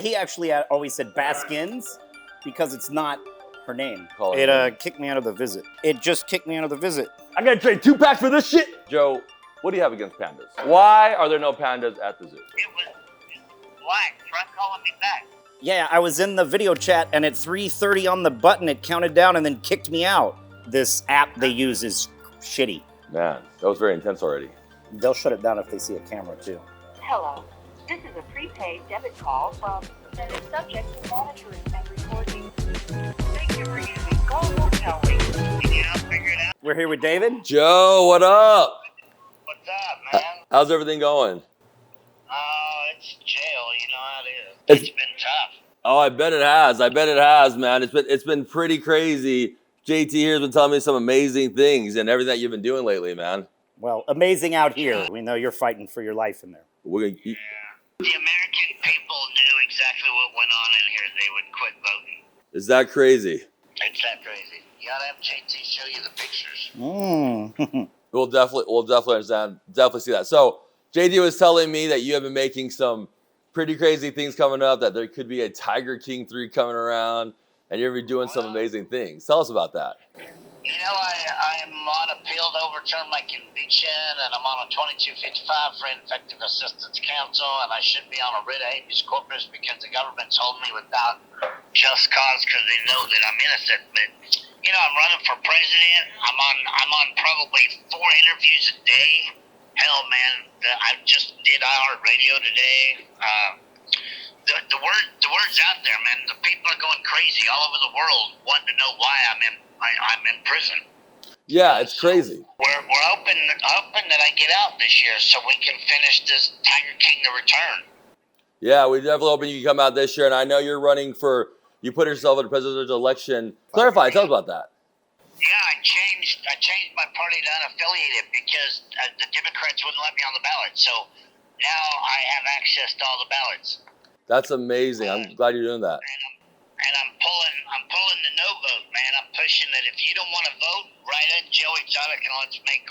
he actually always said Baskins because it's not her name. Call It kicked me out of the visit. It just kicked me out of the visit. I gotta trade 2 packs for this shit. Joe, what do you have against pandas? Why are there no pandas at the zoo? It was black. Try calling me back. Yeah, I was in the video chat, and at 3:30 on the button, it counted down and then kicked me out. This app they use is shitty. Man, that was very intense already. They'll shut it down if they see a camera, too. Hello. This is a prepaid debit call from that is subject to monitoring and recording. Thank you for using Go Hotel Link. Yeah, figure it out. We're here with David. Joe, what up? What's up, man? How's everything going? Oh, it's jail. You know how it is. It's been tough. Oh, I bet it has, man. It's been pretty crazy. JT here has been telling me some amazing things and everything that you've been doing lately, man. Well, amazing out here. We know you're fighting for your life in there. Yeah. The American people knew exactly what went on in here. They would quit voting. Is that crazy? It's that crazy. You gotta have JT show you the pictures. We'll definitely understand. Definitely see that. So JT was telling me that you have been making some pretty crazy things coming up. That there could be a Tiger King 3 coming around, and you're gonna be doing some amazing things. Tell us about that. You know, I'm on appeal to overturn my conviction, and I'm on a 2255 for ineffective assistance counsel, and I should be on a writ of habeas corpus because the government's holding me without just cause because they know that I'm innocent. But you know, I'm running for president. I'm on probably 4 interviews a day. Hell, man, I just did iHeartRadio today. The word's out there, man. The people are going crazy all over the world, wanting to know why I'm in prison. Yeah, it's crazy. We're hoping that I get out this year so we can finish this Tiger King The Return. Yeah, we definitely hoping you can come out this year. And I know you're running for. You put yourself in a presidential election. Clarify. Tell us about that. Yeah, I changed my party to unaffiliated because the Democrats wouldn't let me on the ballot. So now I have access to all the ballots. That's amazing. I'm glad you're doing that. And I'm pulling the no vote, man. I'm pushing that if you don't want to vote, write in Joe Exotic and let's make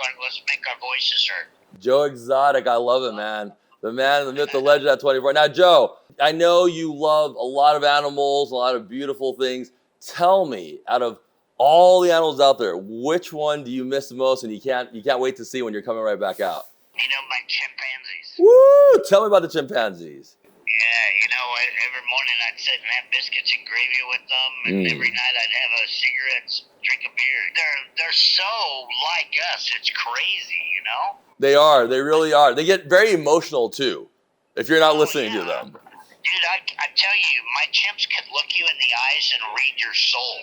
our voices heard. Joe Exotic, I love it, man. The man, the myth, the legend at 24. Now, Joe, I know you love a lot of animals, a lot of beautiful things. Tell me, out of all the animals out there, which one do you miss the most and you can't wait to see when you're coming right back out? You know, my chimpanzees. Woo! Tell me about the chimpanzees. Yeah, you know, every morning I'd sit and have biscuits and gravy with them, and every night I'd have a cigarette, drink a beer. They're so like us, it's crazy, you know? They are. They really are. They get very emotional, too, if you're not listening to them. Dude, I tell you, my chimps could look you in the eyes and read your soul.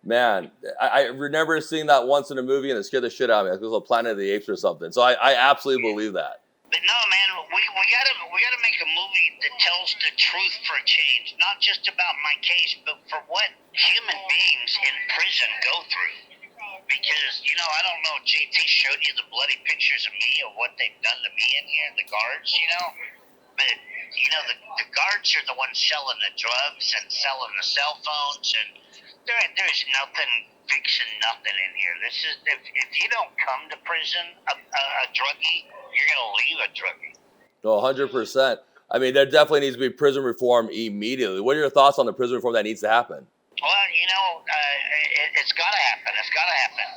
Man, I remember seeing that once in a movie, and it scared the shit out of me. It was a Planet of the Apes or something. So I absolutely believe that. But no, man, we gotta make a movie that tells the truth for a change, not just about my case, but for what human beings in prison go through. Because, you know, I don't know if JT showed you the bloody pictures of me of what they've done to me in here, the guards, you know? But, you know, the guards are the ones selling the drugs and selling the cell phones, and there's nothing fixing nothing in here. This is if you don't come to prison a druggie, you're gonna leave a druggie. No, 100%. I mean, there definitely needs to be prison reform immediately. What are your thoughts on the prison reform that needs to happen? Well, you know, it's got to happen. It's got to happen.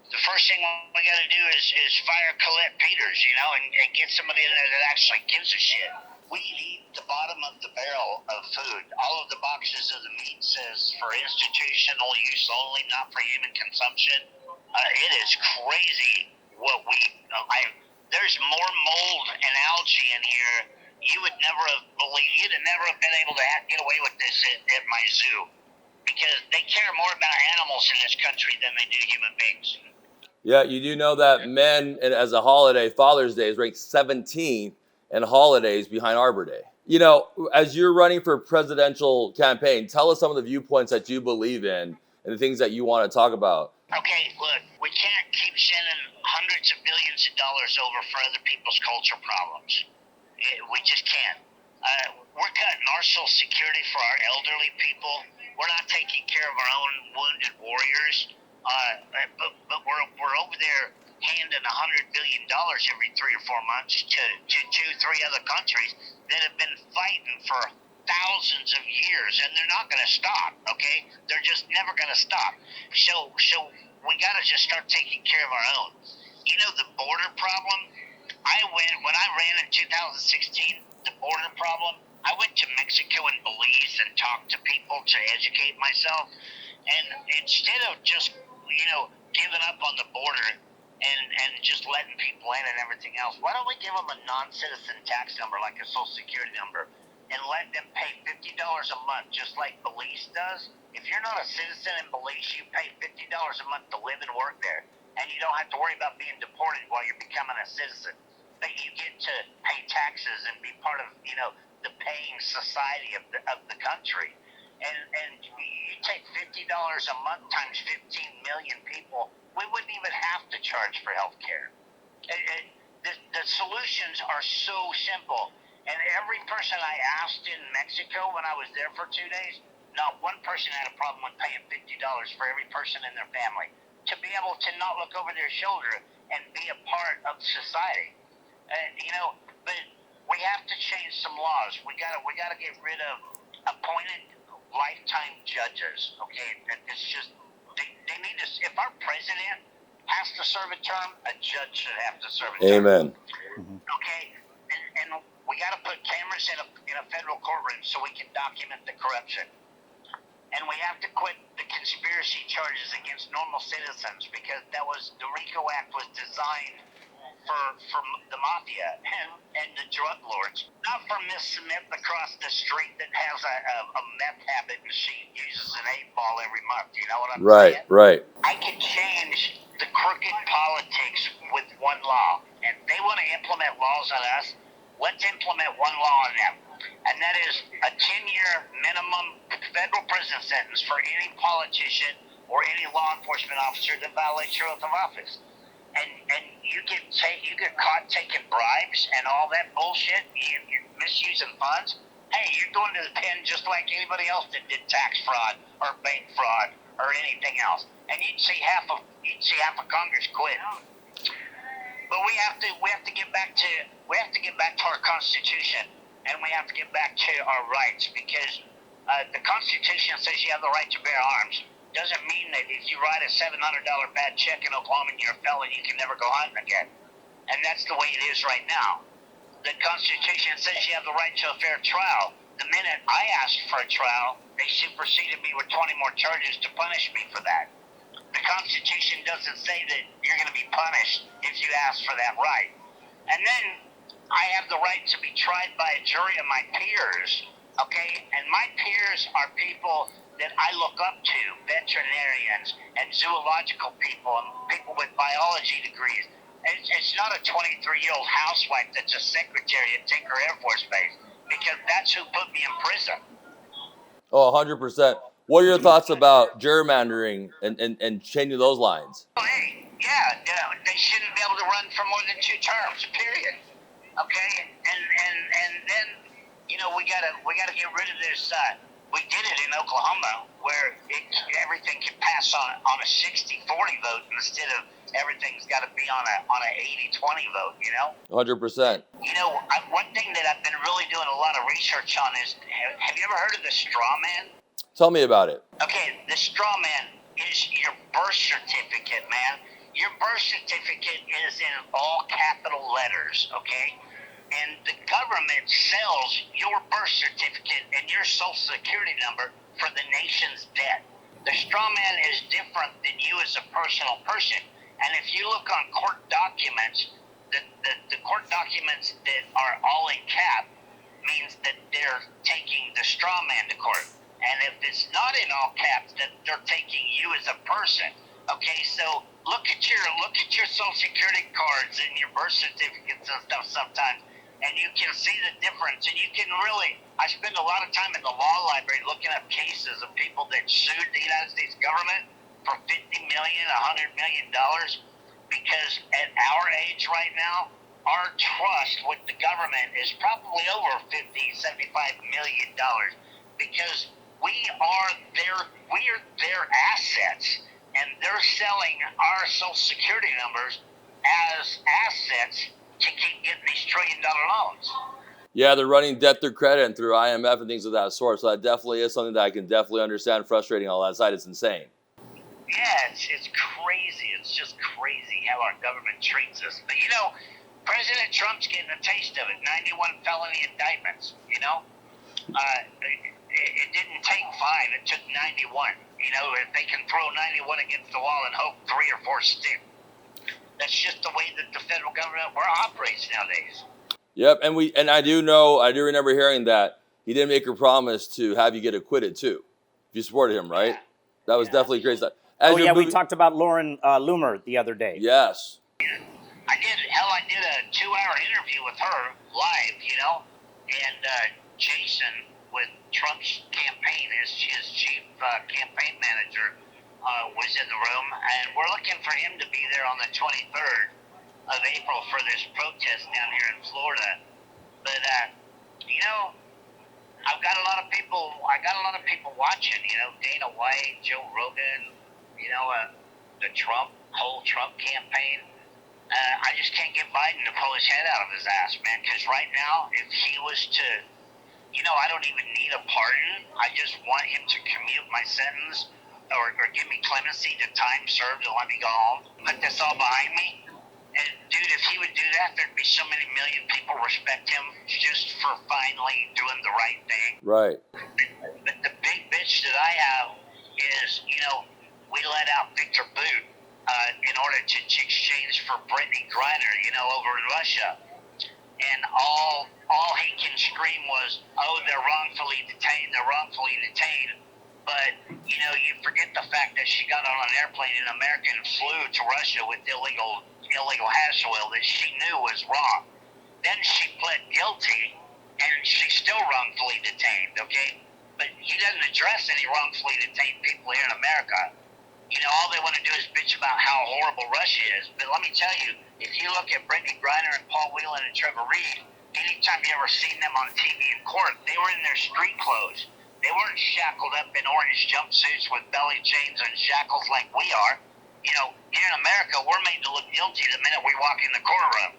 The first thing we got to do is fire Colette Peters, you know, and get somebody in there that actually gives a shit. We eat the bottom of the barrel of food. All of the boxes of the meat says for institutional use only, not for human consumption. It is crazy what we. There's more mold and algae in here. You would never have believed. You'd have never been able to get away with this at my zoo, because they care more about animals in this country than they do human beings. Yeah, you do know that men, as a holiday, Father's Day is ranked 17th in holidays behind Arbor Day. You know, as you're running for presidential campaign, tell us some of the viewpoints that you believe in and the things that you want to talk about. Okay, look, we can't keep sending hundreds of billions of dollars over for other people's culture problems. We just can't. We're cutting our social security for our elderly people. We're not taking care of our own wounded warriors. But we're over there handing $100 billion every 3 or 4 months to 2-3 other countries that have been fighting for thousands of years, and they're not going to stop. Okay, they're just never going to stop. So we got to just start taking care of our own. You know, the border problem. When I ran in 2016, the border problem. I went to Mexico and Belize and talked to people to educate myself. And instead of just, giving up on the border and just letting people in and everything else, why don't we give them a non-citizen tax number like a Social Security number and let them pay $50 a month just like Belize does? If you're not a citizen in Belize, you pay $50 a month to live and work there. And you don't have to worry about being deported while you're becoming a citizen. But you get to pay taxes and be part of, the paying society of the country. And you take $50 a month times 15 million people, we wouldn't even have to charge for health care. The solutions are so simple. And every person I asked in Mexico when I was there for 2 days, not one person had a problem with paying $50 for every person in their family to be able to not look over their shoulder and be a part of society. But we have to change some laws. We gotta get rid of appointed lifetime judges. Okay, it's just they need to. If our president has to serve a term, a judge should have to serve a term. Amen. Okay, and we got to put cameras in a federal courtroom so we can document the corruption. And we have to quit the conspiracy charges against normal citizens because the RICO Act was designed for the mafia and the drug lords, not for Miss Smith across the street that has a meth habit and she uses an 8-ball every month. You know what I'm saying? Right. I can change the crooked politics with one law. And they want to implement laws on us. Let's implement one law on them. And that is a 10-year minimum federal prison sentence for any politician or any law enforcement officer that violates your oath of office. And you get caught taking bribes and all that bullshit, you're misusing funds. Hey, you're going to the pen just like anybody else that did tax fraud or bank fraud or anything else. And you'd see half of Congress quit. But we have to get back to our Constitution, and we have to get back to our rights because the Constitution says you have the right to bear arms. Doesn't mean that if you write a $700 bad check in Oklahoma and you're a felon, you can never go hunting again. And that's the way it is right now. The Constitution says you have the right to a fair trial. The minute I asked for a trial, they superseded me with 20 more charges to punish me for that. The Constitution doesn't say that you're going to be punished if you ask for that right. And then I have the right to be tried by a jury of my peers, okay? And my peers are people that I look up to, veterinarians and zoological people and people with biology degrees. It's not a 23-year-old housewife that's a secretary at Tinker Air Force Base because that's who put me in prison. Oh, 100%. What are your thoughts about gerrymandering and changing those lines? Hey, yeah, they shouldn't be able to run for more than 2 terms, period. Okay, and then we gotta get rid of this. We did it in Oklahoma where everything can pass on a 60-40 vote instead of everything's got to be on a 80-20 vote. 100%. One thing that I've been really doing a lot of research on is, have you ever heard of the straw man? Tell me about it. Okay, the straw man is your birth certificate, man. Your birth certificate is in all capital letters, okay? And the government sells your birth certificate and your social security number for the nation's debt. The straw man is different than you as a personal person. And if you look on court documents, the court documents that are all in cap means that they're taking the straw man to court. And if it's not in all caps, then they're taking you as a person. Okay, so look at your social security cards and your birth certificates and stuff sometimes, and you can see the difference. And you can really, I spend a lot of time in the law library looking up cases of people that sued the United States government for $50 million, $100 million, because at our age right now, our trust with the government is probably over $50, $75 million, because we are their assets, and they're selling our social security numbers as assets to keep getting these $1 trillion loans. Yeah, they're running debt through credit and through IMF and things of that sort. So that definitely is something that I can definitely understand frustrating on that side. It's insane. Yeah, it's crazy. It's just crazy how our government treats us. But, President Trump's getting a taste of it. 91 felony indictments, It didn't take 5. It took 91. If they can throw 91 against the wall and hope 3 or 4 stick. That's just the way that the federal government operates nowadays. Yep, and I do remember hearing that he did make a promise to have you get acquitted too. If you supported him, right? Yeah. That was definitely great stuff. We talked about Lauren Loomer the other day. Yes. I did a 2-hour interview with her live, and Jason with Trump's campaign, his chief campaign manager, was in the room, and we're looking for him to be there on the 23rd of April for this protest down here in Florida. But I've got a lot of people. Watching. Dana White, Joe Rogan. The whole Trump campaign. I just can't get Biden to pull his head out of his ass, man. Because right now, if he was to, I don't even need a pardon. I just want him to commute my sentence or give me clemency to time served and let me go home. Put this all behind me. And dude, if he would do that, there'd be so many million people respect him just for finally doing the right thing. Right. But the big bitch that I have is, we let out Victor Boot in order to exchange for Brittany Griner, over in Russia. And all he can scream was, "Oh, they're wrongfully detained. They're wrongfully detained." But, you forget the fact that she got on an airplane in America and flew to Russia with illegal hash oil that she knew was wrong. Then she pled guilty, and she's still wrongfully detained, okay? But he doesn't address any wrongfully detained people here in America. All they want to do is bitch about how horrible Russia is. But let me tell you, if you look at Brittany Griner and Paul Whelan and Trevor Reed, anytime you ever seen them on TV in court, they were in their street clothes. They weren't shackled up in orange jumpsuits with belly chains and shackles like we are. Here in America, we're made to look guilty the minute we walk in the courtroom.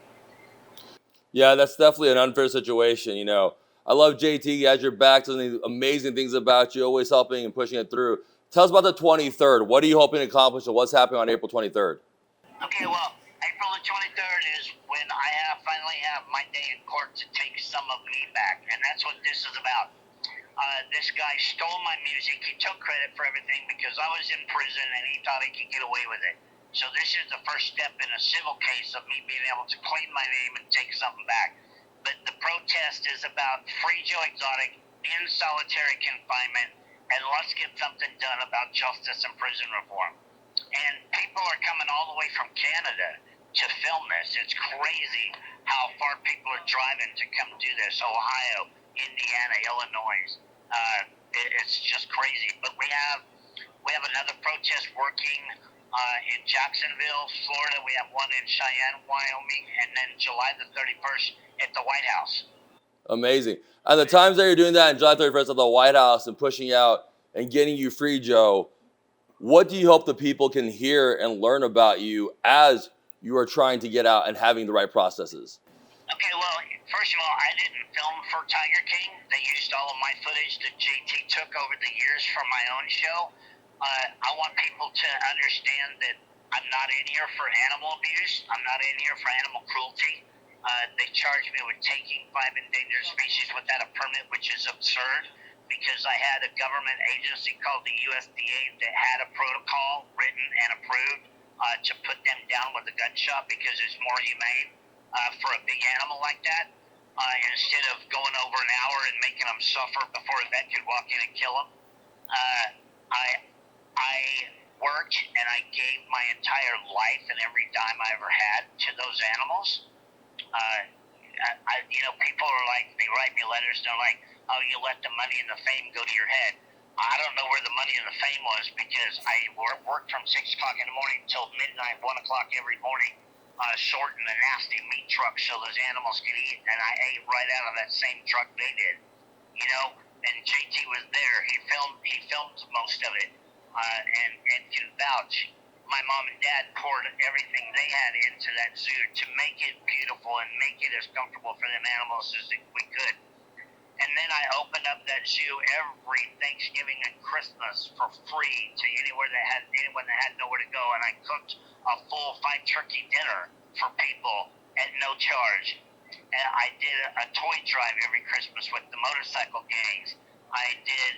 Yeah, that's definitely an unfair situation. I love JT. He has your back, doing these amazing things about you, always helping and pushing it through. Tell us about the 23rd. What are you hoping to accomplish and what's happening on April 23rd? Okay, well, April the 23rd is when I finally have my day in court to take some of me back, and that's what this is about. This guy stole my music. He took credit for everything because I was in prison and he thought he could get away with it. So this is the first step in a civil case of me being able to claim my name and take something back. But the protest is about free Joe Exotic in solitary confinement, and let's get something done about justice and prison reform. And people are coming all the way from Canada to film this. It's crazy how far people are driving to come do this. Ohio, Indiana, Illinois. It's just crazy. But we have another protest working in Jacksonville, Florida. We have one in Cheyenne, Wyoming, and then July the 31st at the White House. Amazing. And the times that you're doing that in July 31st at the White House and pushing out and getting you free, Joe, what do you hope the people can hear and learn about you as you are trying to get out and having the right processes? Okay, well, first of all, I didn't film for Tiger King. They used all of my footage that JT took over the years from my own show. I want people to understand that I'm not in here for animal abuse. I'm not in here for animal cruelty. They charged me with taking 5 endangered species without a permit, which is absurd because I had a government agency called the USDA that had a protocol written and approved to put them down with a gun shot because it's more humane for a big animal like that instead of going over an hour and making them suffer before a vet could walk in and kill them. I worked and I gave my entire life and every dime I ever had to those animals. People are like, they write me letters, they're like, "Oh, you let the money and the fame go to your head." I don't know where the money and the fame was because I worked from 6 o'clock in the morning until midnight, 1 o'clock every morning, sorting a nasty meat truck so those animals could eat, and I ate right out of that same truck they did, and JT was there. He filmed most of it, and can vouch. my mom and dad poured everything they had into that zoo to make it beautiful and make it as comfortable for them animals as we could. And then I opened up that zoo every Thanksgiving and Christmas for free to anyone that had nowhere to go. And I cooked a full 5-turkey dinner for people at no charge. And I did a toy drive every Christmas with the motorcycle gangs. I did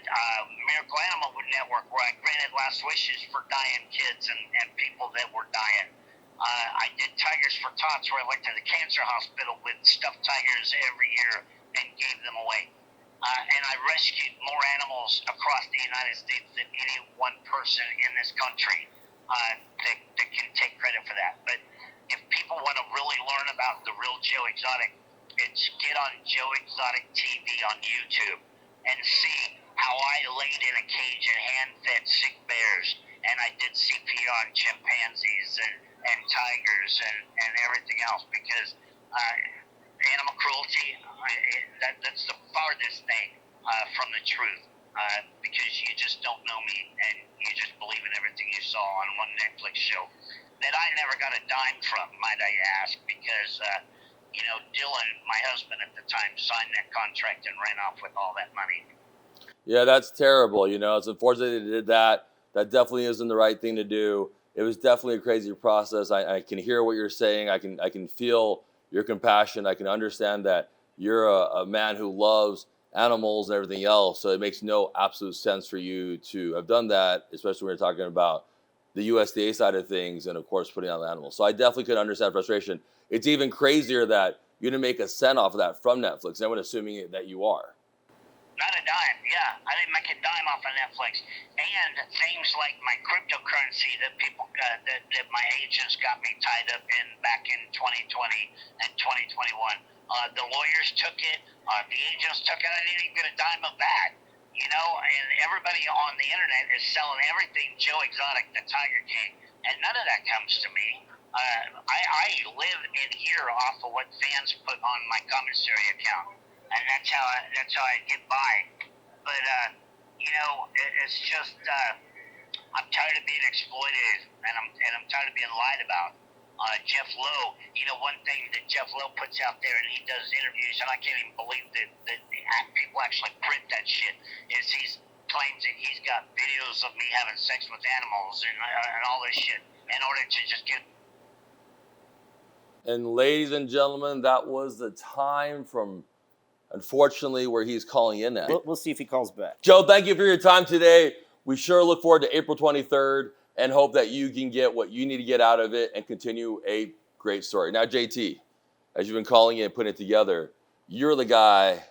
Miracle Animal Network, where I granted last wishes for dying kids and people that were dying. I did Tigers for Tots, where I went to the cancer hospital with stuffed tigers every year and gave them away. And I rescued more animals across the United States than any one person in this country that can take credit for that. But if people want to really learn about the real Joe Exotic, it's get on Joe Exotic TV on YouTube and see how I laid in a cage and hand-fed sick bears, and I did CPR on chimpanzees and tigers and everything else, because animal cruelty, that's the farthest thing from the truth, because you just don't know me, and you just believe in everything you saw on one Netflix show that I never got a dime from, might I ask, because Dylan, my husband at the time, signed that contract and ran off with all that money. Yeah, that's terrible. It's unfortunate they did that. That definitely isn't the right thing to do. It was definitely a crazy process. I can hear what you're saying. I can feel your compassion. I can understand that you're a man who loves animals and everything else. So it makes no absolute sense for you to have done that, especially when you're talking about the USDA side of things and, of course, putting on the animals. So I definitely could understand frustration. It's even crazier that you didn't make a cent off of that from Netflix. Everyone assuming that you are. Not a dime, yeah. I didn't make a dime off of Netflix. And things like my cryptocurrency that people that my agents got me tied up in back in 2020 and 2021. The lawyers took it. The agents took it. I didn't even get a dime of that. And everybody on the internet is selling everything Joe Exotic, the Tiger King, and none of that comes to me. I live in here off of what fans put on my commissary account, and that's how I get by. But it's just I'm tired of being exploited, and I'm tired of being lied about. Jeff Lowe, one thing that Jeff Lowe puts out there, and he does interviews, and I can't even believe that people actually print that shit, is he claims that he's got videos of me having sex with animals and all this shit in order to just get. And ladies and gentlemen, that was the time from, unfortunately, where he's calling in at. We'll see if he calls back. Joe, thank you for your time today. We sure look forward to April 23rd and hope that you can get what you need to get out of it and continue a great story. Now, JT, as you've been calling in and putting it together, you're the guy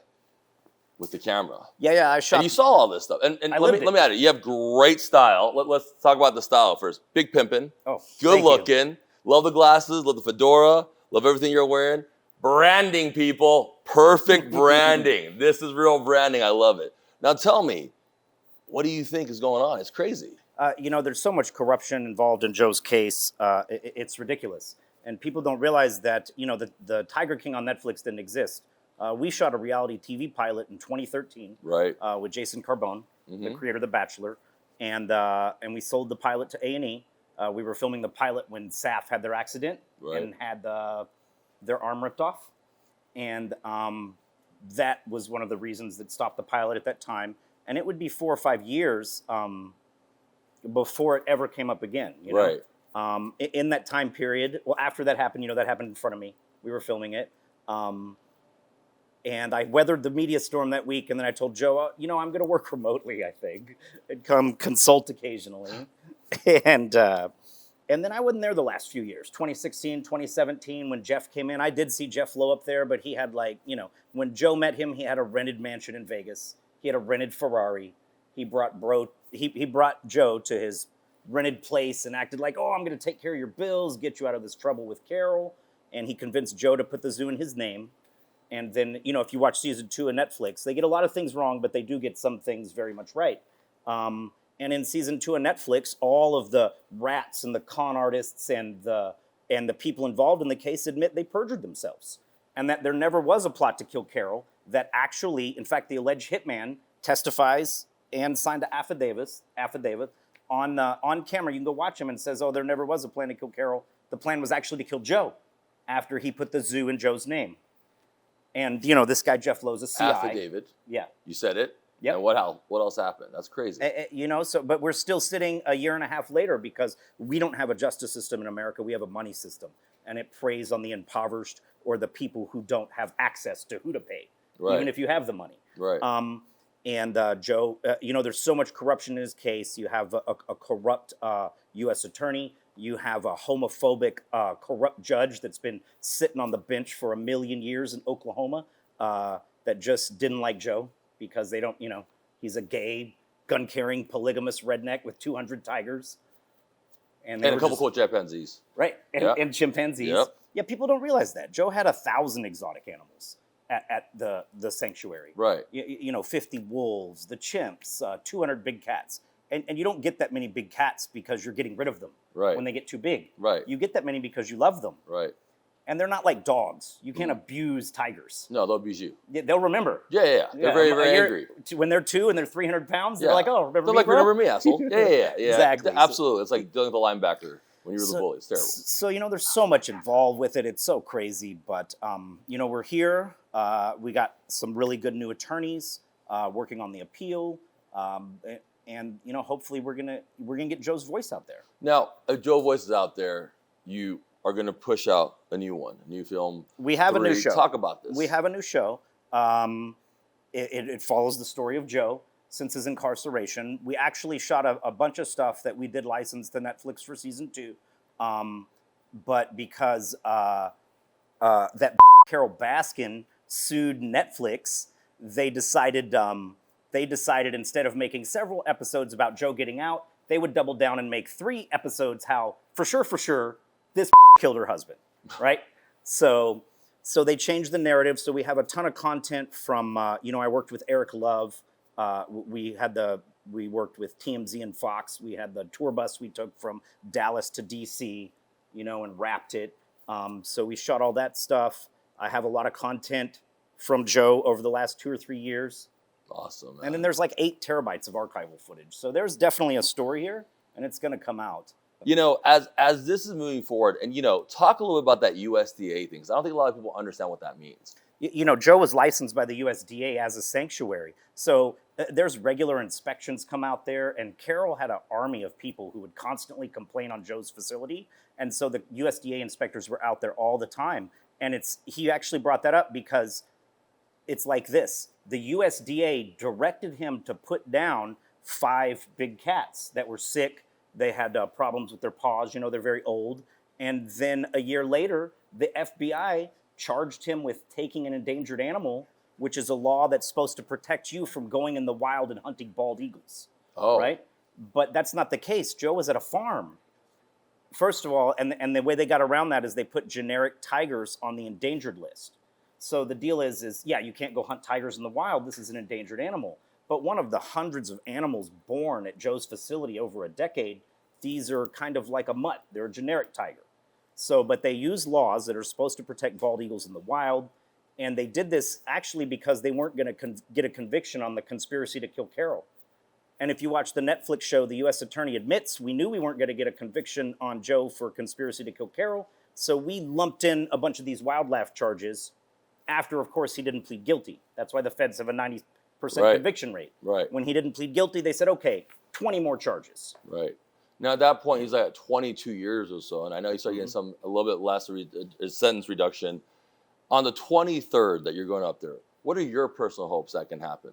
with the camera. Yeah, I shot. And you saw all this stuff. And let me add it. You have great style. Let's talk about the style first. Big pimpin'. Oh, good looking. Love the glasses. Love the fedora. Love everything you're wearing. Branding, people. Perfect branding. This is real branding. I love it. Now tell me, what do you think is going on? It's crazy. There's so much corruption involved in Joe's case. It's ridiculous. And people don't realize that, the Tiger King on Netflix didn't exist. We shot a reality TV pilot in 2013 right. With Jason Carbone, the creator of The Bachelor. And we sold the pilot to A&E. We were filming the pilot when SAF had their accident and had their arm ripped off. And that was one of the reasons that stopped the pilot at that time. And it would be 4 or 5 years before it ever came up again. Right. In that time period, well, after that happened, that happened in front of me. We were filming it. And I weathered the media storm that week, and then I told Joe, I'm going to work remotely, I think, and come consult occasionally. And then I wasn't there the last few years, 2016, 2017, when Jeff came in. I did see Jeff Lowe up there, but he had when Joe met him, he had a rented mansion in Vegas. He had a rented Ferrari. He brought Joe to his rented place and acted like, I'm going to take care of your bills, get you out of this trouble with Carol. And he convinced Joe to put the zoo in his name. And then, if you watch season 2 of Netflix, they get a lot of things wrong, but they do get some things very much right. And in season 2 of Netflix, all of the rats and the con artists and the people involved in the case admit they perjured themselves. And that there never was a plot to kill Carol, that actually, in fact, the alleged hitman testifies and signed an affidavit on camera. You can go watch him and says, "Oh, there never was a plan to kill Carol. The plan was actually to kill Joe after he put the zoo in Joe's name." And this guy Jeff Lowe's a CI. Affidavit. Yeah. You said it. Yep. And what else happened? That's crazy. But we're still sitting a year and a half later because we don't have a justice system in America. We have a money system, and it preys on the impoverished or the people who don't have access to who to pay, even if you have the money. Right. Joe, there's so much corruption in his case. You have a corrupt U.S. attorney. You have a homophobic, corrupt judge that's been sitting on the bench for 1 million years in Oklahoma that just didn't like Joe because they don't, he's a gay, gun-carrying, polygamous redneck with 200 tigers. And a couple cool chimpanzees. Right, and chimpanzees. Yep. Yeah, people don't realize that. Joe had 1,000 exotic animals at the sanctuary. Right. 50 wolves, the chimps, 200 big cats. And you don't get that many big cats because you're getting rid of them when they get too big. Right. You get that many because you love them. Right. And they're not like dogs. You can't abuse tigers. No, they'll abuse you. Yeah, they'll remember. Yeah. They're very, very angry. When they're 2 and they're 300 pounds, they're like, oh, remember they're me, like, bro? remember me, asshole. Yeah. Exactly. Absolutely. It's like dealing with a linebacker when you were the bully. It's terrible. So, there's so much involved with it. It's so crazy. But, we're here. We got some really good new attorneys working on the appeal. And hopefully we're gonna get Joe's voice out there. Now, if Joe Voice is out there, you are gonna push out a new film. We have 3. a new show. Talk about this. We have a new show. It follows the story of Joe since his incarceration. We actually shot a bunch of stuff that we did license to Netflix for season 2, but because that Carol Baskin sued Netflix, they decided instead of making several episodes about Joe getting out, they would double down and make 3 episodes how, for sure, this killed her husband, right? So they changed the narrative. So we have a ton of content from, I worked with Eric Love. We worked with TMZ and Fox. We had the tour bus we took from Dallas to DC, and wrapped it. So we shot all that stuff. I have a lot of content from Joe over the last 2 or 3 years. Awesome, man. And then there's like 8 terabytes of archival footage. So there's definitely a story here, and it's going to come out. As this is moving forward, and talk a little bit about that USDA thing, because I don't think a lot of people understand what that means. Joe was licensed by the USDA as a sanctuary. So there's regular inspections come out there, and Carol had an army of people who would constantly complain on Joe's facility. And so the USDA inspectors were out there all the time. And he actually brought that up because it's like this. The USDA directed him to put down 5 big cats that were sick. They had problems with their paws. They're very old. And then a year later, the FBI charged him with taking an endangered animal, which is a law that's supposed to protect you from going in the wild and hunting bald eagles. Oh. Right? But that's not the case. Joe was at a farm. First of all, and the way they got around that is they put generic tigers on the endangered list. So the deal is you can't go hunt tigers in the wild. This is an endangered animal. But one of the hundreds of animals born at Joe's facility over a decade, these are kind of like a mutt. They're a generic tiger. But they use laws that are supposed to protect bald eagles in the wild. And they did this actually because they weren't going to get a conviction on the conspiracy to kill Carol. And if you watch the Netflix show, the U.S. attorney admits we knew we weren't going to get a conviction on Joe for conspiracy to kill Carol. So we lumped in a bunch of these wildlife charges after, of course, he didn't plead guilty. That's why the feds have a 90% conviction rate. Right. When he didn't plead guilty, they said, okay, 20 more charges. Right. Now, at that point, he's like at 22 years or so, and I know he started getting a little bit less sentence reduction. On the 23rd that you're going up there, what are your personal hopes that can happen?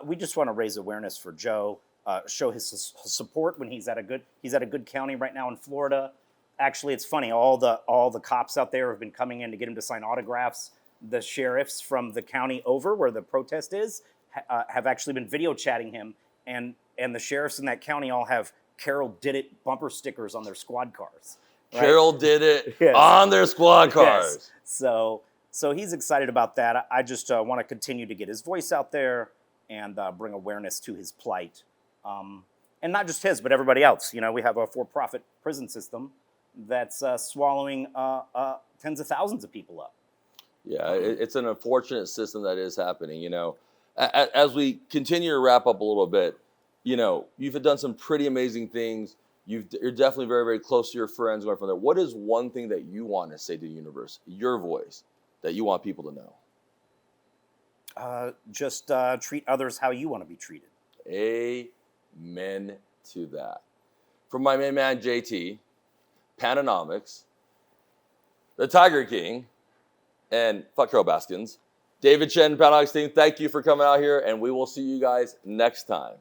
We just want to raise awareness for Joe, show his support when he's at a good county right now in Florida. Actually, it's funny. All the cops out there have been coming in to get him to sign autographs. The sheriffs from the county over where the protest is have actually been video chatting him, and the sheriffs in that county all have "Carol did it" bumper stickers on their squad cars. Right? Carol did it on their squad cars. Yes. So he's excited about that. I just want to continue to get his voice out there and bring awareness to his plight. And not just his, but everybody else. We have a for-profit prison system that's swallowing tens of thousands of people up. Yeah, it's an unfortunate system that is happening. As we continue to wrap up a little bit, you've done some pretty amazing things. You're definitely very, very close to your friends going from there. What is one thing that you want to say to the universe, your voice, that you want people to know? Just treat others how you want to be treated. Amen to that. From my main man, JT, Pandanomics, the Tiger King, and fuck Carol Baskins, David Chen, Pandanomics team, thank you for coming out here, and we will see you guys next time.